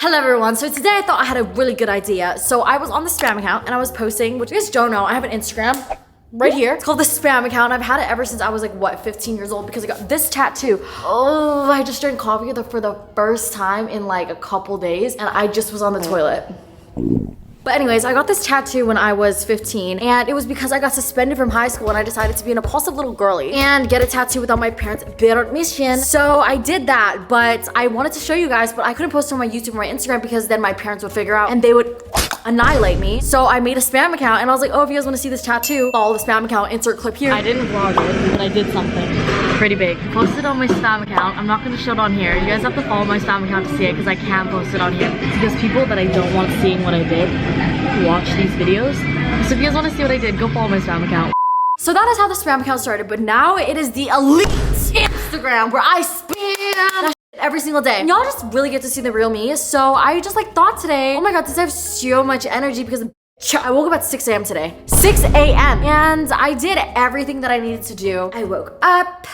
Hello everyone, so today I thought I had a really good idea. So I was on the spam account and I was posting, which you guys don't know, I have an Instagram right here. It's called the spam account. I've had it ever since I was like, what, 15 years old because I got this tattoo. Oh, I just drank coffee for the first time in like a couple days and I just was on the toilet. But anyways, I got this tattoo when I was 15 and it was because I got suspended from high school and I decided to be an impulsive little girly and get a tattoo without my parents' permission. So I did that, but I wanted to show you guys, but I couldn't post it on my YouTube or my Instagram because then my parents would figure out and they would annihilate me. So I made a spam account and I was like, oh, if you guys want to see this tattoo, follow the spam account, insert clip here. I didn't vlog it, but I did something pretty big. Posted on my spam account. I'm not gonna show it on here. You guys have to follow my spam account to see it because I can't post it on here. Because people that I don't want seeing what I did watch these videos. So if you guys want to see what I did, go follow my spam account. So that is how the spam account started, but now it is the elite Instagram where I spam every single day. Y'all just really get to see the real me. So I just like thought today, oh my god, does I have so much energy because I woke up at 6 a.m. today. 6 a.m. and I did everything that I needed to do. I woke up.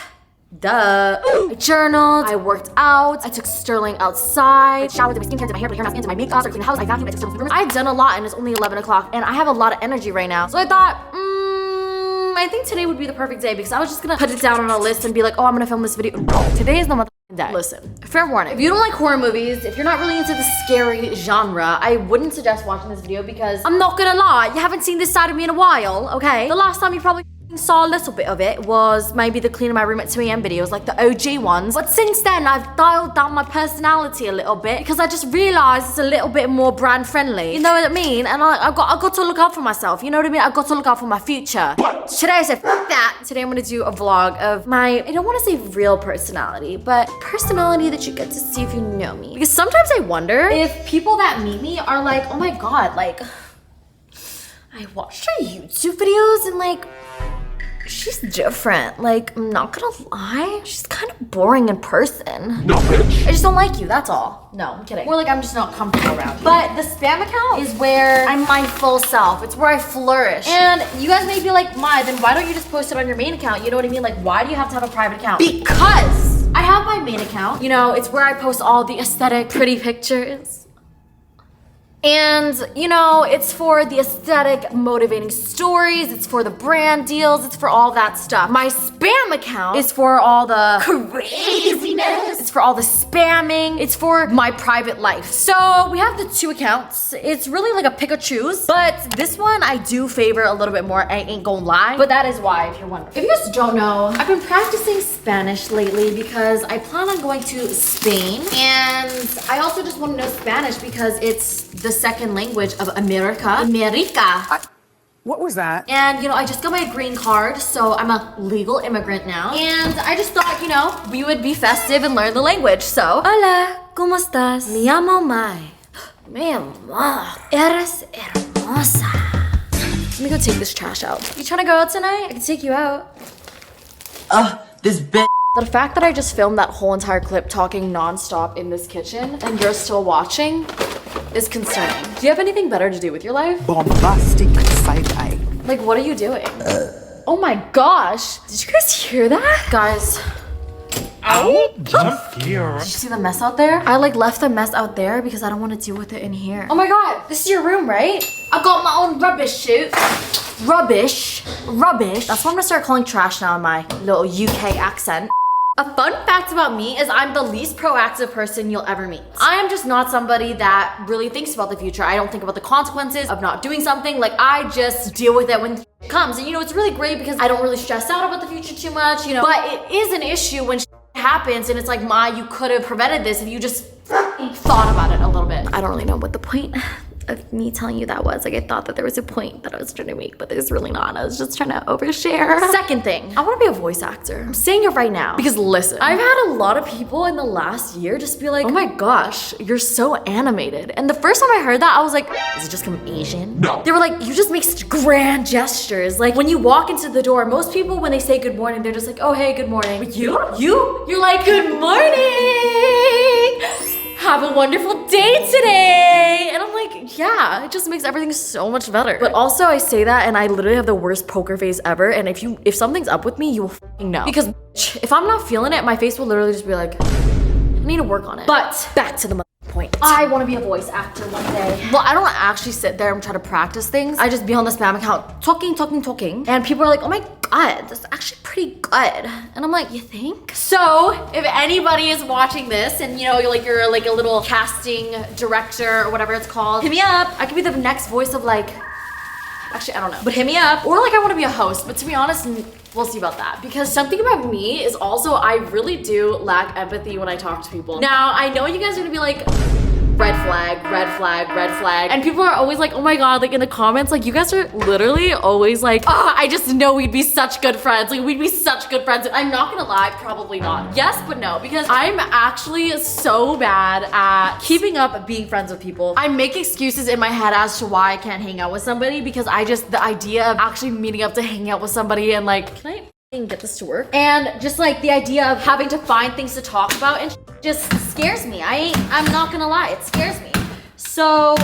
Duh. I journaled, I worked out, I took Sterling outside, I showered, did my skincare, did my hair, put my hair mask in, did my makeup, started cleaning the house, I vacuumed, I took Sterling's room. I've done a lot and it's only 11 o'clock and I have a lot of energy right now. So I thought, I think today would be the perfect day because I was just gonna put it down on a list and be like, oh, I'm gonna film this video. Today is the motherfucking day. Listen, fair warning. If you don't like horror movies, if you're not really into the scary genre, I wouldn't suggest watching this video because I'm not gonna lie, you haven't seen this side of me in a while, okay? The last time you probably saw a little bit of it was maybe the cleaning my room at 2 a.m. videos, like the OG ones. But since then, I've dialed down my personality a little bit because I just realized it's a little bit more brand friendly. You know what I mean? And I got to look out for myself. You know what I mean? I got to look out for my future. Today I said, fuck that. Today I'm gonna do a vlog of my, I don't want to say real personality, but personality that you get to see if you know me. Because sometimes I wonder if people that meet me are like, oh my god, like, I watched her YouTube videos and like, she's different. Like, I'm not gonna lie, she's kind of boring in person. No, bitch. I just don't like you, that's all. No, I'm kidding. More like I'm just not comfortable around you. But the spam account is where I'm my full self. It's where I flourish. And you guys may be like, Mai, then why don't you just post it on your main account? You know what I mean? Like, why do you have to have a private account? Because I have my main account. You know, it's where I post all the aesthetic, pretty pictures. And, you know, it's for the aesthetic, motivating stories, it's for the brand deals, it's for all that stuff. My spam account is for all the craziness, it's for all the spamming, it's for my private life. So we have the two accounts. It's really like a pick or choose, but this one I do favor a little bit more, I ain't gonna lie. But that is why, if you're wondering. If you guys don't know, I've been practicing Spanish lately because I plan on going to Spain. And I also just want to know Spanish because it's the second language of America. What was that? And, you know, I just got my green card, so I'm a legal immigrant now. And I just thought, you know, we would be festive and learn the language, so. Hola, ¿cómo estás? Me llamo Mai. Mi amor, eres hermosa. Let me go take this trash out. You trying to go out tonight? I can take you out. This bitch. The fact that I just filmed that whole entire clip talking non-stop in this kitchen and you're still watching is concerning. Do you have anything better to do with your life? Bombastic side-eye. Like, what are you doing? Oh my gosh. Did you guys hear that? Guys. Ow! Here. Did you see the mess out there? I like left the mess out there because I don't want to deal with it in here. Oh my god, this is your room, right? I got my own rubbish chute. Rubbish. Rubbish. That's what I'm gonna start calling trash now in my little UK accent. A fun fact about me is I'm the least proactive person you'll ever meet. I am just not somebody that really thinks about the future. I don't think about the consequences of not doing something. Like, I just deal with it when it comes. And you know, it's really great because I don't really stress out about the future too much, you know. But it is an issue when happens and it's like, Ma, you could have prevented this if you just thought about it a little bit. I don't really know what the point of me telling you that was. Like, I thought that there was a point that I was trying to make, but there's really not. I was just trying to overshare. Second thing, I want to be a voice actor. I'm saying it right now because listen, I've had a lot of people in the last year just be like, oh my gosh, you're so animated. And the first time I heard that, I was like, is it just come Asian? No. They were like, you just make such grand gestures. Like, when you walk into the door, most people, when they say good morning, they're just like, oh, hey, good morning. But you're like, good morning. Have a wonderful day today. And I'm like, yeah, it just makes everything so much better. But also I say that and I literally have the worst poker face ever. And if something's up with me, you will fucking know. Because if I'm not feeling it, my face will literally just be like, I need to work on it. But back to the point. I want to be a voice actor one day. Well, I don't actually sit there and try to practice things. I just be on the spam account talking. And people are like, oh my God, that's actually pretty good. And I'm like, you think? So if anybody is watching this and you're like a little casting director or whatever it's called, hit me up. I could be the next voice of like, actually, I don't know, but hit me up. Or like I want to be a host, but to be honest, we'll see about that. Because something about me is also, I really do lack empathy when I talk to people. Now, I know you guys are gonna be like, red flag, red flag, red flag. And people are always like, oh my God, like in the comments, like you guys are literally always like, oh, I just know we'd be such good friends. Like we'd be such good friends. I'm not gonna lie, probably not. Yes, but no, because I'm actually so bad at keeping up being friends with people. I make excuses in my head as to why I can't hang out with somebody because the idea of actually meeting up to hang out with somebody and like, can I get this to work? And just like the idea of having to find things to talk about and just scares me. I'm not gonna lie, it scares me. So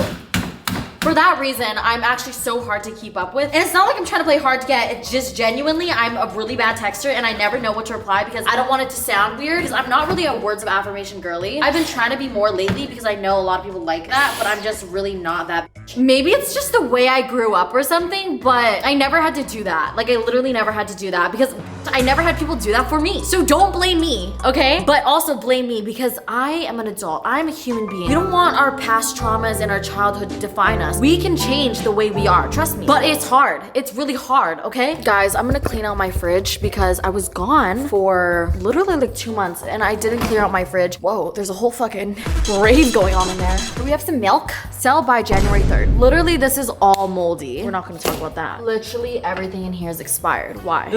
for that reason, I'm actually so hard to keep up with. And it's not like I'm trying to play hard to get, it's just genuinely, I'm a really bad texter and I never know what to reply because I don't want it to sound weird because I'm not really a words of affirmation girly. I've been trying to be more lately because I know a lot of people like that, but I'm just really not that. Maybe it's just the way I grew up or something, but I never had to do that. Like I literally never had to do that because I never had people do that for me. So don't blame me, okay? But also blame me because I am an adult. I'm a human being. We don't want our past traumas and our childhood to define us. We can change the way we are, trust me. But it's hard. It's really hard, okay? Guys, I'm gonna clean out my fridge because I was gone for literally like 2 months and I didn't clear out my fridge. Whoa, there's a whole fucking rave going on in there. Do we have some milk? Sell by January 3rd. Literally, this is all moldy. We're not gonna talk about that. Literally everything in here is expired. Why?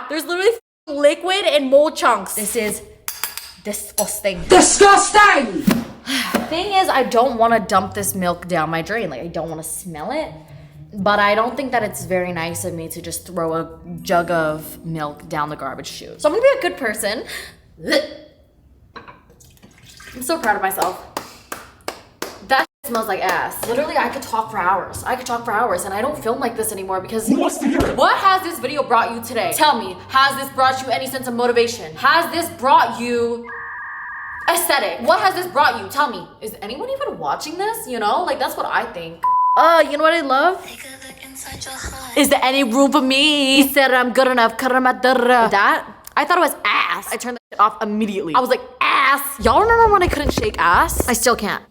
There's literally liquid and mold chunks. This is disgusting. Disgusting! Thing is, I don't want to dump this milk down my drain. Like, I don't want to smell it. But I don't think that it's very nice of me to just throw a jug of milk down the garbage chute. So I'm gonna be a good person. I'm so proud of myself. That smells like ass. Literally, I could talk for hours. And I don't film like this anymore because what has this video brought you today? Tell me, has this brought you any sense of motivation? Has this brought you aesthetic? What has this brought you? Tell me, is anyone even watching this? Like that's what I think. You know what I love? Is there any room for me? He said I'm good enough. That? I thought it was ass. I turned that off immediately. I was like, ass. Y'all remember when I couldn't shake ass? I still can't.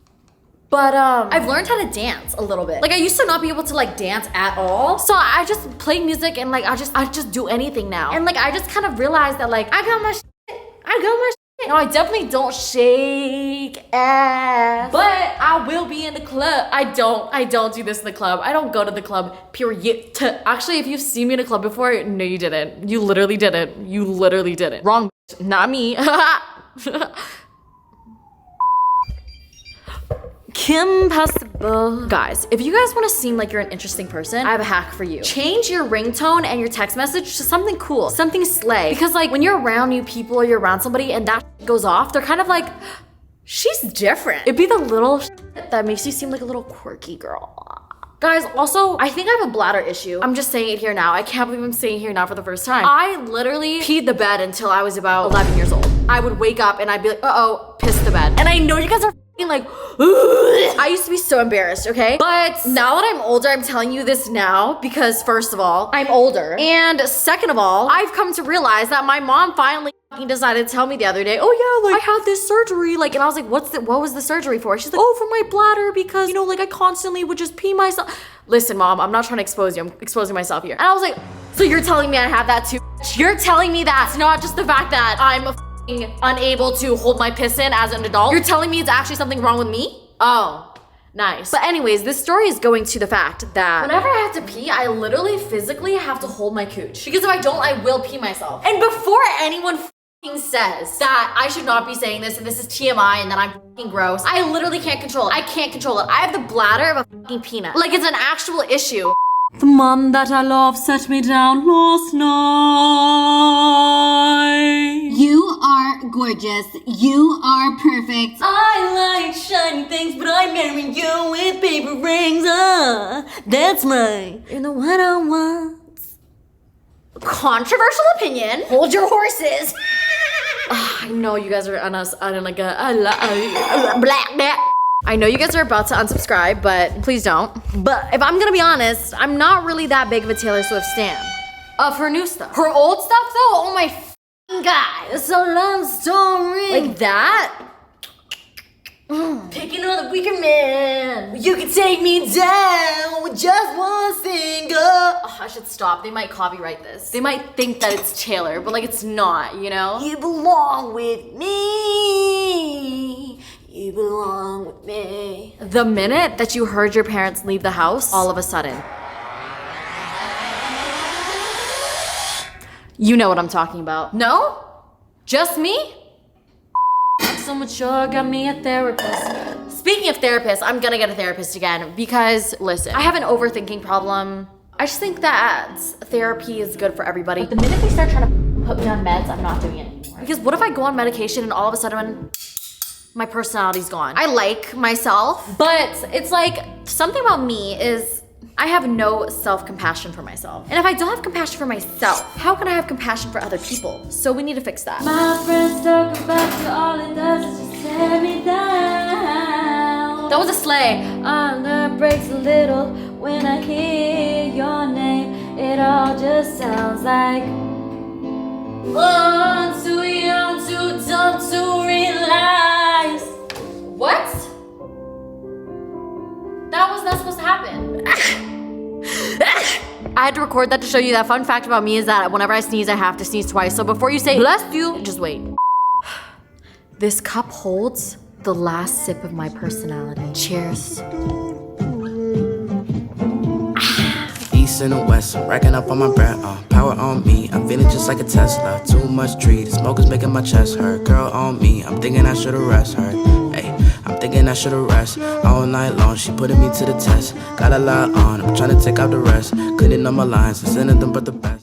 But I've learned how to dance a little bit. Like I used to not be able to like dance at all. So I just play music and like I just do anything now. And like I just kind of realized that like I got my shit. No, I definitely don't shake ass. But I will be in the club. I don't do this in the club. I don't go to the club, period. Actually, if you've seen me in a club before, no you didn't. You literally didn't. You literally didn't. Wrong, not me. Kim Possible. Guys, if you guys want to seem like you're an interesting person, I have a hack for you. Change your ringtone and your text message to something cool, something slay. Because like when you're around new people or you're around somebody and that goes off, they're kind of like, she's different. It'd be the little that makes you seem like a little quirky girl. Guys, also, I think I have a bladder issue. I'm just saying it here now. I can't believe I'm saying it here now for the first time. I literally peed the bed until I was about 11 years old. I would wake up and I'd be like, uh-oh, piss the bed. And I know you guys are like, I used to be so embarrassed, okay? But now that I'm older, I'm telling you this now because first of all, I'm older. And second of all, I've come to realize that my mom finally decided to tell me the other day, oh yeah, like I had this surgery, like, and I was like, what was the surgery for? She's like, oh, for my bladder because, like I constantly would just pee myself. Listen, mom, I'm not trying to expose you. I'm exposing myself here. And I was like, so you're telling me I have that too? You're telling me that it's not just the fact that I'm unable to hold my piss in as an adult. You're telling me it's actually something wrong with me? Oh, nice. But anyways, this story is going to the fact that whenever I have to pee, I literally physically have to hold my cooch. Because if I don't, I will pee myself. And before anyone says that I should not be saying this and this is TMI and that I'm gross, I literally can't control it. I can't control it. I have the bladder of a peanut. Like it's an actual issue. The man that I love set me down last night. You are gorgeous. You are perfect. I like shiny things, but I marry you with paper rings. That's mine. You're the one I want. Controversial opinion. Hold your horses. I know you guys are on us. I don't like I know you guys are about to unsubscribe, but please don't. But if I'm gonna be honest, I'm not really that big of a Taylor Swift stan. Of her new stuff. Her old stuff though, oh my f***ing God. It's a love story. Like that? Picking on the weaker man. You can take me down with just one single. Oh, I should stop. They might copyright this. They might think that it's Taylor, but like it's not, you know? You belong with me. You belong with me. The minute that you heard your parents leave the house, all of a sudden, you know what I'm talking about. No? Just me? So mature, got me a therapist. Speaking of therapists, I'm gonna get a therapist again because, listen, I have an overthinking problem. I just think that therapy is good for everybody. But the minute they start trying to put me on meds, I'm not doing it anymore. Because what if I go on medication and all of a sudden my personality's gone? I like myself, but it's like something about me is I have no self-compassion for myself. And if I don't have compassion for myself, how can I have compassion for other people? So we need to fix that. My friends talk about you, all it does is just tear me down. That was a sleigh. My heart breaks a little when I hear your name. It all just sounds like oh, I'm too young, too dumb to realize. What? That was not supposed to happen. I had to record that to show you that fun fact about me is that whenever I sneeze, I have to sneeze twice. So before you say, bless you, just wait. This cup holds the last sip of my personality. Cheers. East and the west, I'm racking up on my bread, power on me, I'm feeling just like a Tesla. Too much tree, the smoke is making my chest hurt. Girl on me, I'm thinking I should've rest her. Hey, I'm thinking I should've rest all night long. She putting me to the test. Got a lot on, I'm trying to take out the rest. Couldn't know my lines, I sent them but the best.